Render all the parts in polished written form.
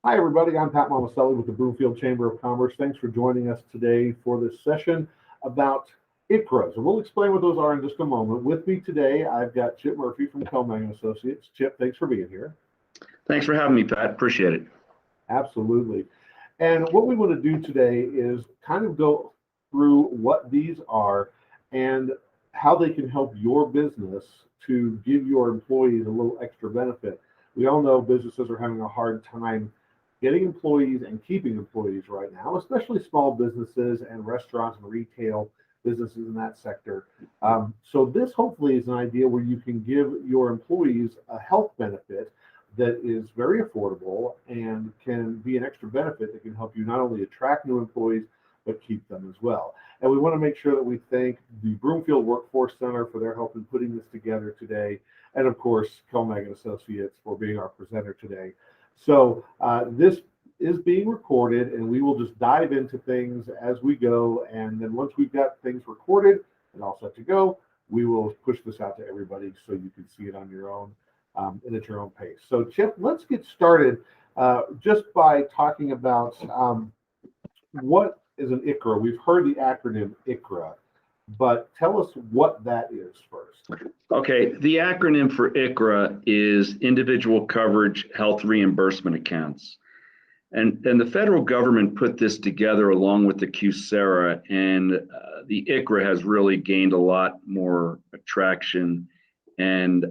Hi, everybody. I'm Pat Momaselli with the Broomfield Chamber of Commerce. Thanks for joining us today for this session about ICHRAs. And we'll explain what those are in just a moment. With me today, I've got Chip Murphy from Kelmeg Associates. Chip, thanks for being here. Thanks for having me, Pat. Appreciate it. Absolutely. And what we want to do today is kind of go through what these are and how they can help your business to give your employees a little extra benefit. We all know businesses are having a hard time getting employees and keeping employees right now, especially small businesses and restaurants and retail businesses in that sector. So this hopefully is an idea where you can give your employees a health benefit that is very affordable and can be an extra benefit that can help you not only attract new employees, but keep them as well. And we want to make sure that we thank the Broomfield Workforce Center for their help in putting this together today. And of course, Kelmeg Associates for being our presenter today. So this is being recorded, and we will just dive into things as we go. And then once we've got things recorded and all set to go, we will push this out to everybody so you can see it on your own and at your own pace. So Chip, let's get started just by talking about what is an ICHRA. We've heard the acronym ICHRA, but tell us what that is first. Okay, the acronym for ICHRA is Individual Coverage Health Reimbursement Accounts. And the federal government put this together along with the ICHRA, and the ICHRA has really gained a lot more traction and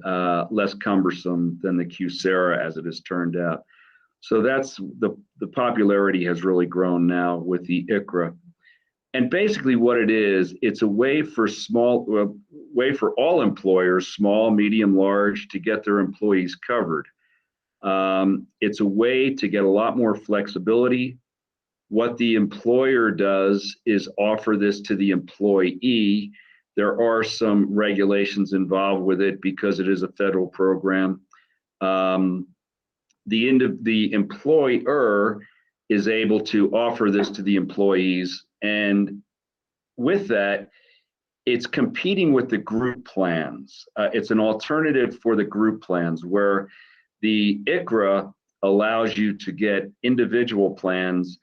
less cumbersome than the ICHRA as it has turned out. So that's the popularity has really grown now with the ICHRA. And basically what it is, it's a way for all employers, small, medium, large, to get their employees covered. It's a way to get a lot more flexibility. What the employer does is offer this to the employee. There are some regulations involved with it because it is a federal program. The employer is able to offer this to the employees, and with that, it's competing with the group plans. It's an alternative for the group plans where the ICHRA allows you to get individual plans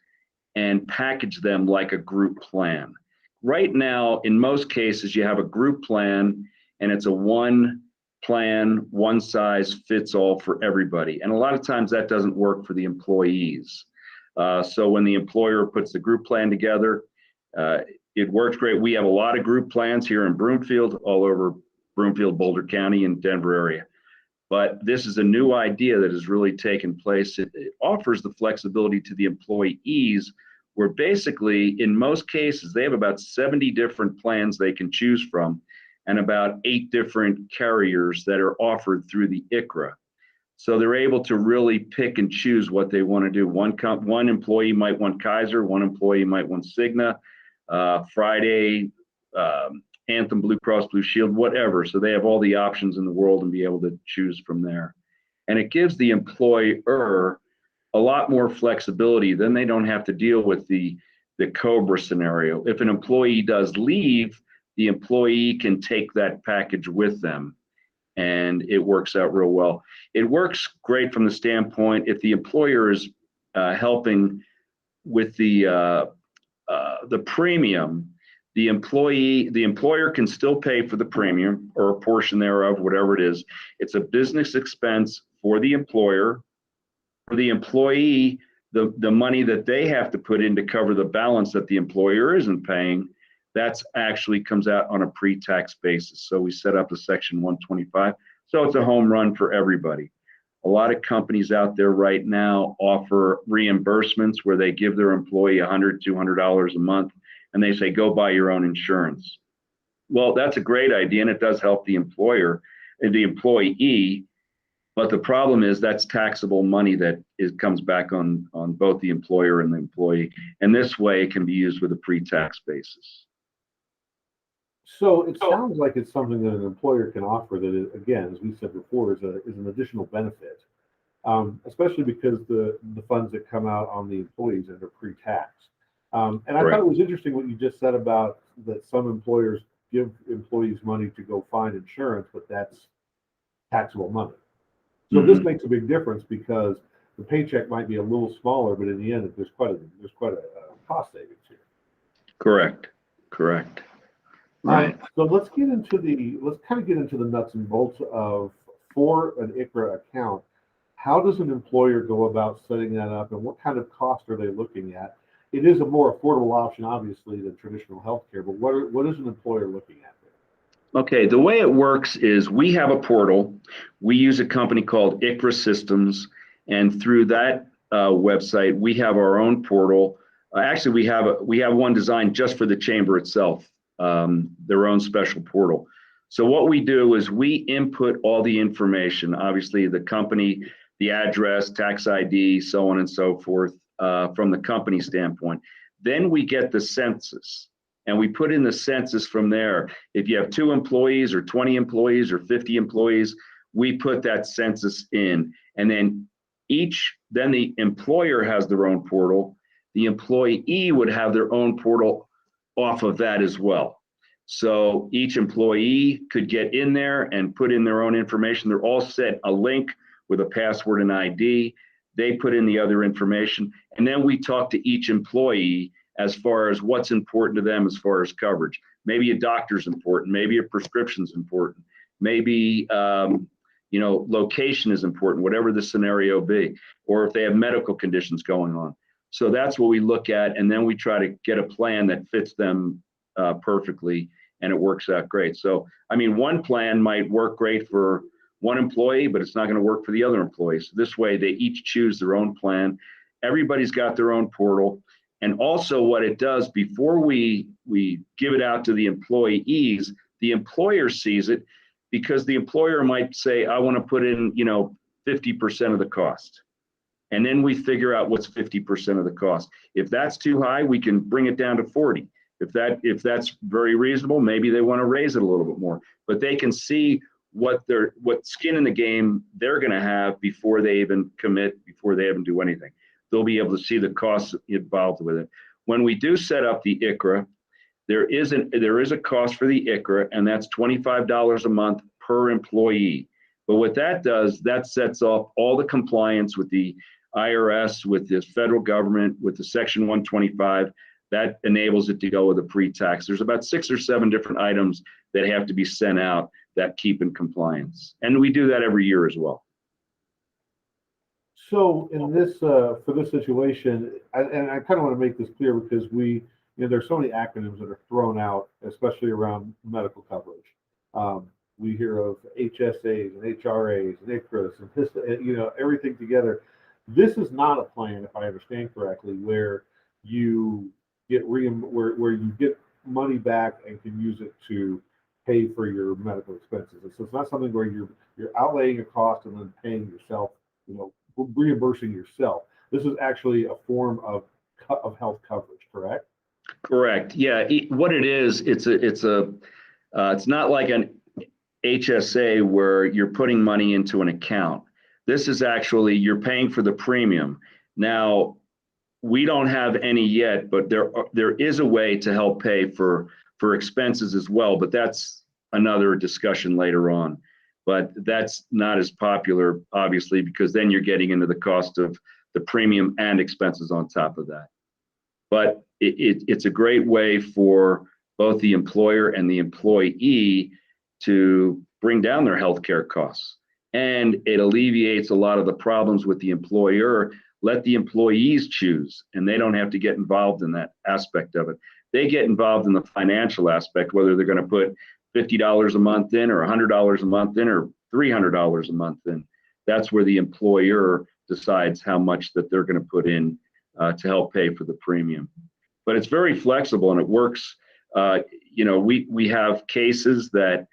and package them like a group plan. Right now, in most cases, you have a group plan and it's a one plan, one size fits all for everybody. And a lot of times that doesn't work for the employees. So when the employer puts the group plan together, it works great. We have a lot of group plans here in Broomfield, all over Broomfield, Boulder County, and Denver area. But this is a new idea that has really taken place. It offers the flexibility to the employees, where basically, in most cases, they have about 70 different plans they can choose from, and about 8 different carriers that are offered through the ICHRA. So they're able to really pick and choose what they want to do. One employee might want Kaiser, one employee might want Cigna, Friday, Anthem, Blue Cross Blue Shield, whatever. So they have all the options in the world and be able to choose from there. And it gives the employer a lot more flexibility. Then they don't have to deal with the COBRA scenario. If an employee does leave, the employee can take that package with them, and it works out real well. It works great from the standpoint if the employer is helping with the premium. The employer can still pay for the premium or a portion thereof, whatever it is. It's a business expense for the employer. For the employee, the money that they have to put in to cover the balance that the employer isn't paying, that's actually comes out on a pre-tax basis. So we set up a Section 125. So it's a home run for everybody. A lot of companies out there right now offer reimbursements where they give their employee $100, $200 a month, and they say, go buy your own insurance. Well, that's a great idea, and it does help the employer and the employee. But the problem is that's taxable money that comes back on both the employer and the employee. And this way it can be used with a pre-tax basis. So it sounds like it's something that an employer can offer that, is, again, as we said before, is an additional benefit, especially because the funds that come out on the employees are pre-tax. And I thought it was interesting what you just said about that some employers give employees money to go find insurance, but that's taxable money. So this makes a big difference because the paycheck might be a little smaller, but in the end, there's quite a cost savings here. Correct. Right. So let's kind of get into the nuts and bolts of, for an ICHRA account, how does an employer go about setting that up, and what kind of cost are they looking at? It is a more affordable option, obviously, than traditional healthcare, but what is an employer looking at there? Okay, the way it works is we have a portal. We use a company called ICHRA Systems, and through that website, we have our own portal. Actually, we have one designed just for the chamber itself, their own special portal. So what we do is we input all the information, obviously the company, the address, tax ID, so on and so forth, from the company standpoint. Then we get the census, and we put in the census from there. If you have 2 employees or 20 employees or 50 employees, we put that census in. And then the employer has their own portal. The employee would have their own portal off of that as well. So each employee could get in there and put in their own information. They're all set a link with a password and ID. They put in the other information, and then we talk to each employee as far as what's important to them as far as coverage. Maybe a doctor's important, maybe a prescription's important, maybe location is important, whatever the scenario be, or if they have medical conditions going on. So that's what we look at, and then we try to get a plan that fits them perfectly, and it works out great. So, I mean, one plan might work great for one employee, but it's not going to work for the other employees. This way, they each choose their own plan. Everybody's got their own portal. And also what it does, before we give it out to the employees, the employer sees it, because the employer might say, I want to put in, 50% of the cost. And then we figure out what's 50% of the cost. If that's too high, we can bring it down to 40. If that's very reasonable, maybe they want to raise it a little bit more. But they can see what skin in the game they're going to have before they even commit, before they even do anything. They'll be able to see the costs involved with it. When we do set up the ICHRA, there is a cost for the ICHRA, and that's $25 a month per employee. But what that does, that sets off all the compliance with the IRS, with the federal government, with the Section 125. That enables it to go with a pre-tax. There's about 6 or 7 different items that have to be sent out that keep in compliance. And we do that every year as well. So in this, for this situation, and I kind of want to make this clear, because there's so many acronyms that are thrown out, especially around medical coverage. We hear of HSAs and HRAs and ICHRAs and this, everything together. This is not a plan, if I understand correctly, where you get where you get money back and can use it to pay for your medical expenses. So it's not something where you're outlaying a cost and then paying yourself, reimbursing yourself. This is actually a form of health coverage, correct? Correct. Yeah. What it is, it's not like an HSA where you're putting money into an account. This is actually, you're paying for the premium. Now, we don't have any yet, but there is a way to help pay for expenses as well, but that's another discussion later on. But that's not as popular, obviously, because then you're getting into the cost of the premium and expenses on top of that. But it's a great way for both the employer and the employee to bring down their healthcare costs. And it alleviates a lot of the problems with the employer. Let the employees choose, and they don't have to get involved in that aspect of it. They get involved in the financial aspect, whether they're going to put $50 a month in, or $100 a month in, or $300 a month in. That's where the employer decides how much that they're going to put in to help pay for the premium. But it's very flexible, and it works. We have cases that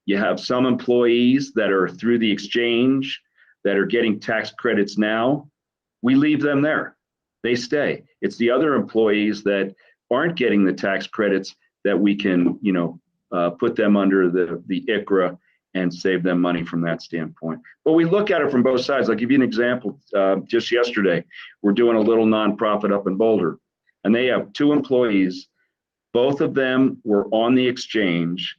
you have some employees that are through the exchange that are getting tax credits now. We leave them there. They stay. It's the other employees that aren't getting the tax credits that we can, put them under the ICHRA and save them money from that standpoint. But we look at it from both sides. I'll give you an example. Just yesterday, we're doing a little nonprofit up in Boulder, and they have 2 employees. Both of them were on the exchange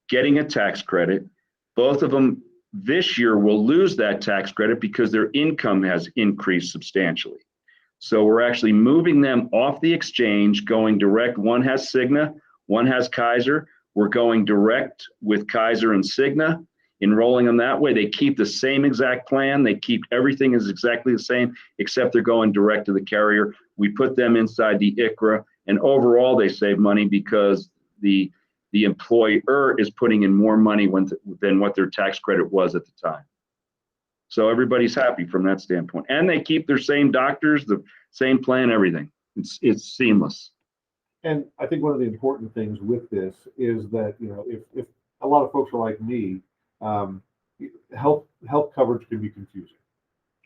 getting a tax credit. Both of them this year will lose that tax credit because their income has increased substantially. So we're actually moving them off the exchange, going direct. One has Cigna, one has Kaiser. We're going direct with Kaiser and Cigna, enrolling them that way. They keep the same exact plan. They keep everything is exactly the same, except they're going direct to the carrier. We put them inside the ICHRA, and overall they save money because the employer is putting in more money than what their tax credit was at the time. So everybody's happy from that standpoint, and they keep their same doctors, the same plan, everything. It's seamless. And I think one of the important things with this is that, you know, if a lot of folks are like me, health coverage can be confusing,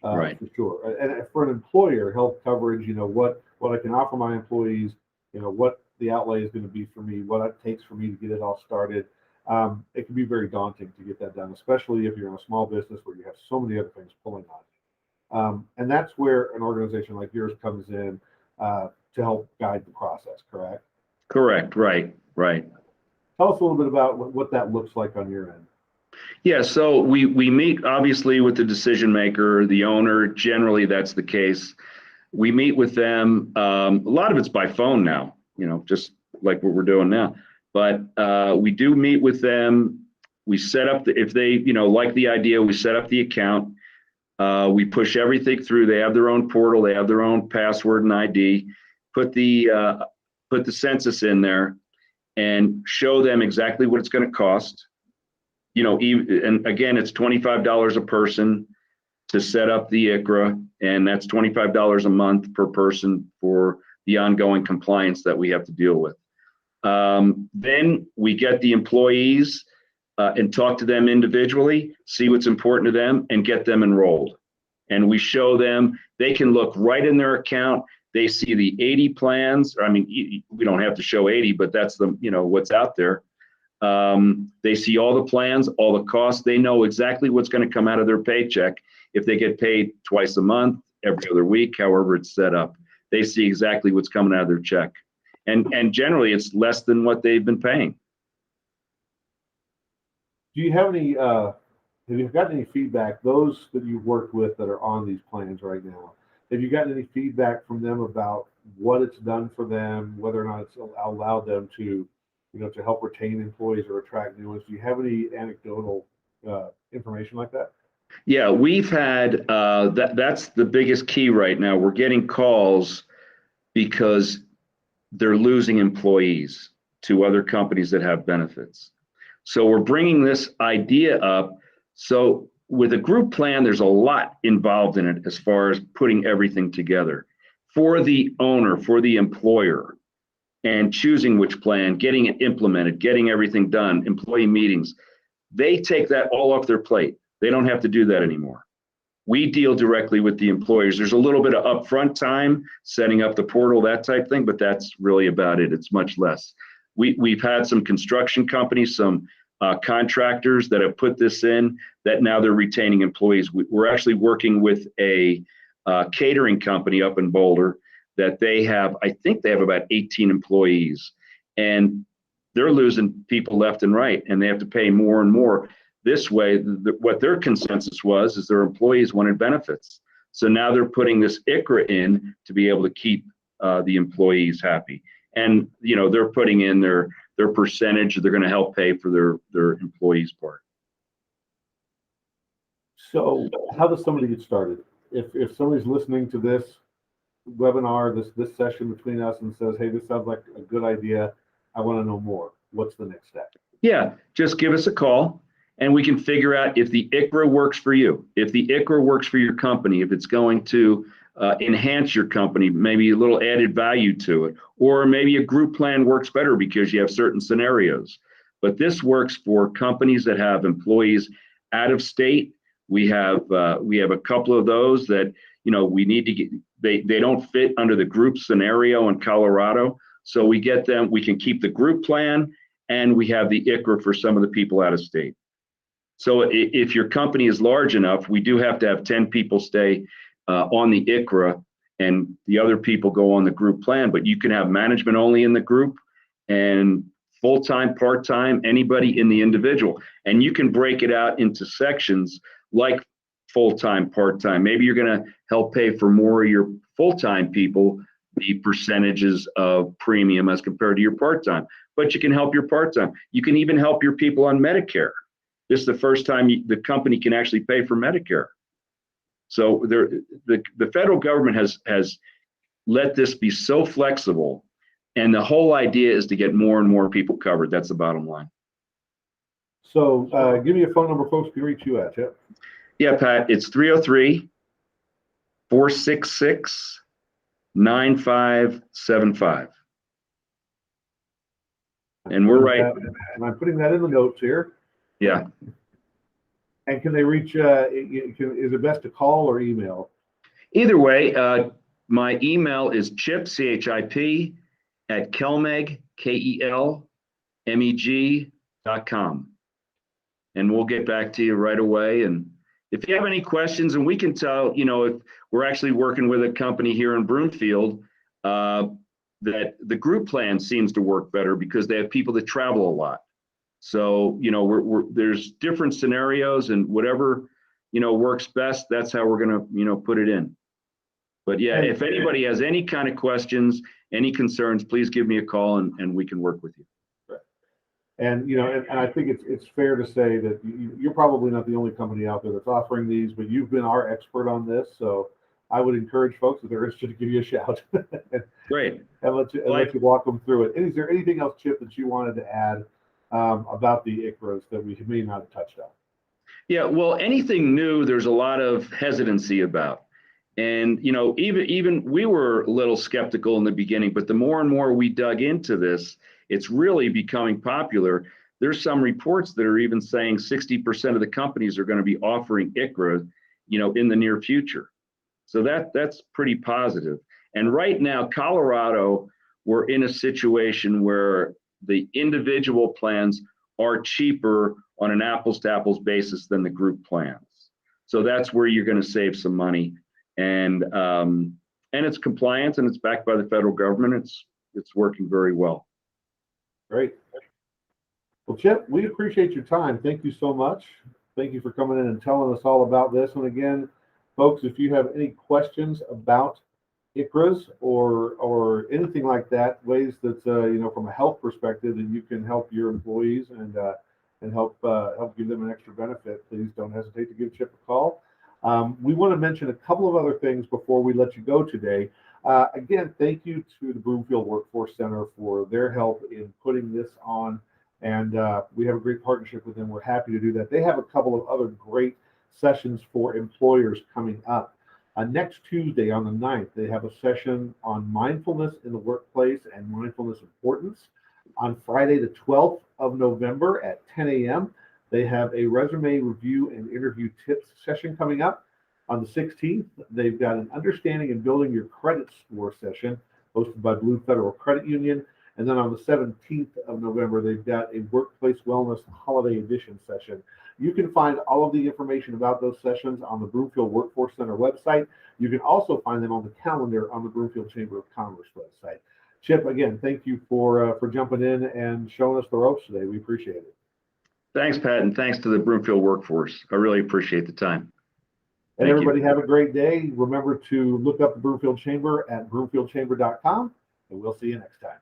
Right. for sure. And for an employer, health coverage, you know, what I can offer my employees, you know, what the outlay is going to be for me, what it takes for me to get it all started. It can be very daunting to get that done, especially if you're in a small business where you have so many other things pulling on you. And that's where an organization like yours comes in to help guide the process, correct? Correct. Right. Tell us a little bit about what that looks like on your end. Yeah, so we meet obviously with the decision maker, the owner. Generally, that's the case. We meet with them. A lot of it's by phone now, you know, just like what we're doing now. But we do meet with them. We set up if they, you know, like the idea, we set up the account. We push everything through. They have their own portal. They have their own password and ID. Put the census in there and show them exactly what it's going to cost. You know, and again, it's $25 a person to set up the ICHRA, and that's $25 a month per person for the ongoing compliance that we have to deal with. Then we get the employees and talk to them individually, see what's important to them, and get them enrolled. And we show them, they can look right in their account. They see the 80 plans. I mean, we don't have to show 80, but that's the, you know, what's out there. They see all the plans, all the costs. They know exactly what's going to come out of their paycheck if they get paid twice a month, every other week, however it's set up. They see exactly what's coming out of their check. And generally, it's less than what they've been paying. Do you have any, have you gotten any feedback, those that you've worked with that are on these plans right now, have you gotten any feedback from them about what it's done for them, whether or not it's allowed them to, you know, to help retain employees or attract new ones? Do you have any anecdotal information like that? Yeah, we've had, that's the biggest key right now. We're getting calls because they're losing employees to other companies that have benefits. So we're bringing this idea up. So with a group plan, there's a lot involved in it as far as putting everything together for the owner, for the employer, and choosing which plan, getting it implemented, getting everything done, employee meetings. They take that all off their plate. They don't have to do that anymore. We deal directly with the employers. There's a little bit of upfront time, setting up the portal, that type thing, but that's really about it. It's much less. We've had some construction companies, some contractors that have put this in, that now they're retaining employees. We're actually working with a catering company up in Boulder that they have, I think they have about 18 employees, and they're losing people left and right, and they have to pay more and more. This way, what their consensus was is their employees wanted benefits. So now they're putting this ICHRA in to be able to keep the employees happy. And, you know, they're putting in their percentage. They're going to help pay for their employees' part. So how does somebody get started? If somebody's listening to this webinar, this session between us, and says, hey, this sounds like a good idea, I want to know more, what's the next step? Yeah, just give us a call and we can figure out if the ICHRA works for you, if the ICHRA works for your company, if it's going to enhance your company, maybe a little added value to it, or maybe a group plan works better because you have certain scenarios. But this works for companies that have employees out of state. We have a couple of those that, you know, we need to get, they don't fit under the group scenario in Colorado. So we get them, we can keep the group plan, and we have the ICHRA for some of the people out of state. So if your company is large enough, we do have to have 10 people stay on the ICHRA and the other people go on the group plan, but you can have management only in the group and full-time, part-time, anybody in the individual. And you can break it out into sections like full-time, part-time. Maybe you're going to help pay for more of your full-time people, the percentages of premium as compared to your part-time. But you can help your part-time. You can even help your people on Medicare. This is the first time the company can actually pay for Medicare. So the federal government has let this be so flexible, and the whole idea is to get more and more people covered. That's the bottom line. So give me a phone number folks can reach you at, Chip. Yeah, Pat, it's 303-466-9575. And we're right. And I'm putting that in the notes here. Yeah. And can they reach, is it best to call or email? Either way, my email is chip, CHIP, at Kelmeg, KELMEG.com. And we'll get back to you right away. And if you have any questions, and we can tell, if we're actually working with a company here in Broomfield, that the group plan seems to work better because they have people that travel a lot. So, there's different scenarios, and whatever, works best, that's how we're going to, put it in. But yeah, if anybody has any kind of questions, any concerns, please give me a call and we can work with you. And, and I think it's fair to say that you're probably not the only company out there that's offering these, but you've been our expert on this. So I would encourage folks, if they're interested, to give you a shout. Great. And let you walk them through it. And is there anything else, Chip, that you wanted to add about the ICHRAs that we may not have touched on? Yeah, well, anything new, there's a lot of hesitancy about. And, even we were a little skeptical in the beginning, but the more and more we dug into this, it's really becoming popular. There's some reports that are even saying 60% of the companies are going to be offering ICHRA, in the near future. So that's pretty positive. And right now, Colorado, we're in a situation where the individual plans are cheaper on an apples to apples basis than the group plans. So that's where you're going to save some money. And it's compliant, and it's backed by the federal government. It's working very well. Great. Well, Chip, we appreciate your time. Thank you so much. Thank you for coming in and telling us all about this. And again, folks, if you have any questions about ICHRAs or anything like that, ways that from a health perspective that you can help your employees and help give them an extra benefit, please don't hesitate to give Chip a call. We want to mention a couple of other things before we let you go today. Again, thank you to the Broomfield Workforce Center for their help in putting this on. And we have a great partnership with them. We're happy to do that. They have a couple of other great sessions for employers coming up. Next Tuesday on the 9th, they have a session on mindfulness in the workplace and mindfulness importance. On Friday, the 12th of November at 10 a.m., they have a resume review and interview tips session coming up. On the 16th, they've got an understanding and building your credit score session hosted by Blue Federal Credit Union. And then on the 17th of November, they've got a workplace wellness holiday edition session. You can find all of the information about those sessions on the Broomfield Workforce Center website. You can also find them on the calendar on the Broomfield Chamber of Commerce website. Chip, again, thank you for jumping in and showing us the ropes today. We appreciate it. Thanks, Pat, and thanks to the Broomfield Workforce. I really appreciate the time. And everybody have a great day. Remember to look up the Broomfield Chamber at broomfieldchamber.com, and we'll see you next time.